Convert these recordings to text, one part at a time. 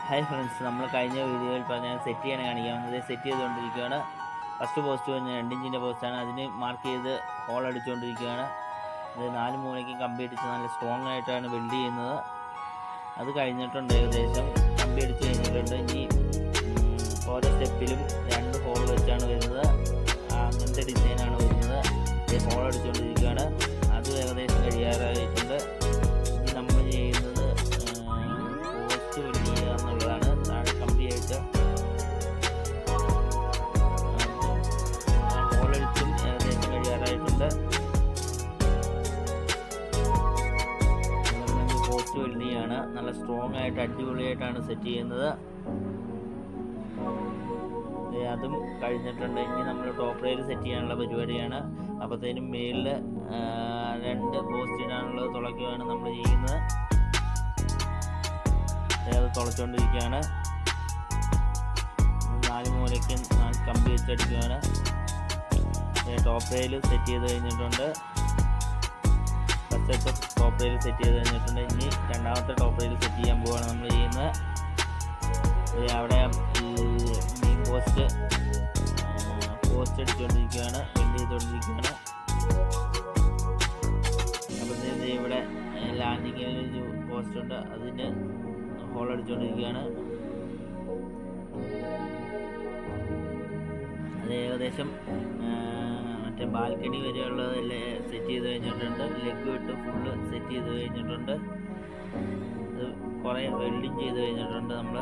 Hi friends, നമ്മൾ കഴിഞ്ഞ വീഡിയോയിൽ പറഞ്ഞാൽ സെറ്റ് ചെയ്യാൻ കാണിക്കാവുന്നത് സെറ്റ് ചെയ്തുകൊണ്ടിരിക്കുകയാണ്. ഫസ്റ്റ് പോസ്റ്റ് കഴിഞ്ഞാൽ 2 ഇഞ്ചിൻ്റെ പോസ്റ്റാണ്. അതിന് മാർക്ക് ചെയ്ത് ഹോൾ അടിച്ചുകൊണ്ടിരിക്കുകയാണ്. ഇത് 4 മൂലയ്ക്കും കമ്പി അടിച്ച് നല്ല സ്ട്രോങ് ആയിട്ടാണ് വെൽഡ് ചെയ്യുന്നത്. അത് കഴിഞ്ഞിട്ടുണ്ട്, ഏകദേശം കമ്പി അടിച്ച് കഴിഞ്ഞിട്ടുണ്ട്. ഇനി ഓരോ സ്റ്റെപ്പിലും 2 ഹോൾ വെച്ചാണ് വരുന്നത്. അങ്ങനത്തെ ഡിസൈനാണ് വരുന്നത്. ഇത് ഹോൾ അടിച്ചുകൊണ്ടിരിക്കുകയാണ്. അത് ഏകദേശം കഴിയാറായിട്ടുണ്ട്. ഇനി നമ്മൾ ചെയ്യുന്നത് പോസ്റ്റ് വെൽഡ് ചെയ്യുക എന്നുള്ളതാണ്. താഴെ കമ്പിയായിട്ട് ഹോൾ അടിച്ചും ഏകദേശം കഴിയാറായിട്ടുണ്ട്. പോസ്റ്റ് വെൽഡ് ചെയ്യാണ്. നല്ല സ്ട്രോങ് ആയിട്ട് അടിപൊളിയായിട്ടാണ് സെറ്റ് ചെയ്യുന്നത്. അതും കഴിഞ്ഞിട്ടുണ്ട്. ഇനി നമ്മൾ ടോപ്പ് റെയിൽ സെറ്റ് ചെയ്യാനുള്ള പരിപാടിയാണ്. അപ്പോഴത്തേനും മേളിൽ 2 പോസ്റ്റിനാണുള്ളത് തുളയ്ക്കുകയാണ് നമ്മൾ ചെയ്യുന്നത്. അത് തുളച്ചുകൊണ്ടിരിക്കുകയാണ്. 4 മൂലയ്ക്കും കമ്പി വെച്ചടിക്കുകയാണ്. ടോപ്പ് റെയിൽ സെറ്റ് ചെയ്ത് കഴിഞ്ഞിട്ടുണ്ട്. ഫസ്റ്റത്തെ ടോപ്പ് റെയിൽ സെറ്റ് ചെയ്ത് കഴിഞ്ഞിട്ടുണ്ട്. ഇനി രണ്ടാമത്തെ ടോപ്പ് റെയിൽ സെറ്റ് ചെയ്യാൻ പോവുകയാണ് നമ്മൾ ചെയ്യുന്നത്. അവിടെ ഈ പോസ്റ്റ് അടിച്ചുകൊണ്ടിരിക്കുകയാണ്, വെൽഡ് ചെയ്തുകൊണ്ടിരിക്കുകയാണ്. അപ്പോഴത്തേക്കും ഇവിടെ ലാൻഡിങ്ങിൽ ഒരു പോസ്റ്റ് ഉണ്ട്, അതിന് ഹോൾ അടിച്ചുകൊണ്ടിരിക്കുകയാണ്. അത് ഏകദേശം മറ്റേ ബാൽക്കണി വരെയുള്ളതെല്ലാം സെറ്റ് ചെയ്ത് കഴിഞ്ഞിട്ടുണ്ട്. ലെഗ് വിട്ട് ഫുള്ള് സെറ്റ് ചെയ്ത് കഴിഞ്ഞിട്ടുണ്ട്. അത് കുറേ വെൽഡിങ് ചെയ്ത് കഴിഞ്ഞിട്ടുണ്ട്. നമ്മൾ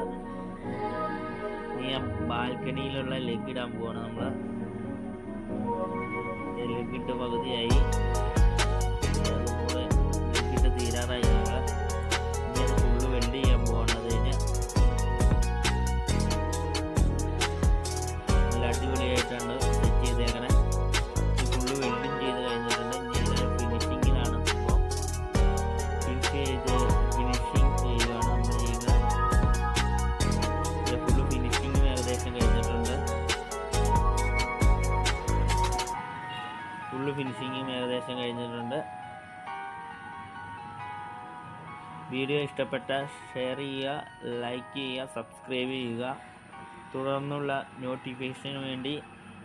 ഇനി ആ ബാൽക്കണിയിലുള്ള ലെഗ് ഇടാൻ പോവാണ്. നമ്മൾ ലെഗ് ഇട്ട് പകുതിയായി, അതുപോലെ ലെഗ് ഇട്ട് തീരാറായി. നമ്മൾ ഇനി അത് ഫുള്ള് വെൽഡ് ചെയ്യാൻ പോവാണ്. അത് കഴിഞ്ഞ് നല്ല അടിപൊളിയായിട്ടാണ് സെറ്റ് ചെയ്തേക്കണേ. ഫുള്ള് വെൽഡിങ് ചെയ്ത് കഴിഞ്ഞിട്ടുണ്ട്. ഇനി എല്ലാവരും ഫിനിഷിങ്ങിലാണ്. ഇപ്പോൾ ഫിനിഷിങ് ചെയ്യുകയാണ് നമ്മൾ ചെയ്യുക. ഫുള്ള് ഫിനിഷിങ്ങും ഏകദേശം കഴിഞ്ഞിട്ടുണ്ട്. വീഡിയോ ഇഷ്ടപ്പെട്ടാൽ ഷെയർ ചെയ്യുക, ലൈക്ക് ചെയ്യുക, സബ്സ്ക്രൈബ് ചെയ്യുക. തുടർന്നുള്ള നോട്ടിഫിക്കേഷന് വേണ്ടി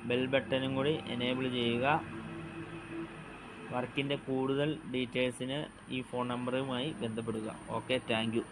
ബെൽ ബട്ടണും കൂടി എനേബിൾ ചെയ്യുക. വർക്കിൻ്റെ കൂടുതൽ ഡീറ്റെയിൽസിന് ഈ ഫോൺ നമ്പറുമായി ബന്ധപ്പെടുക. Okay, thank you.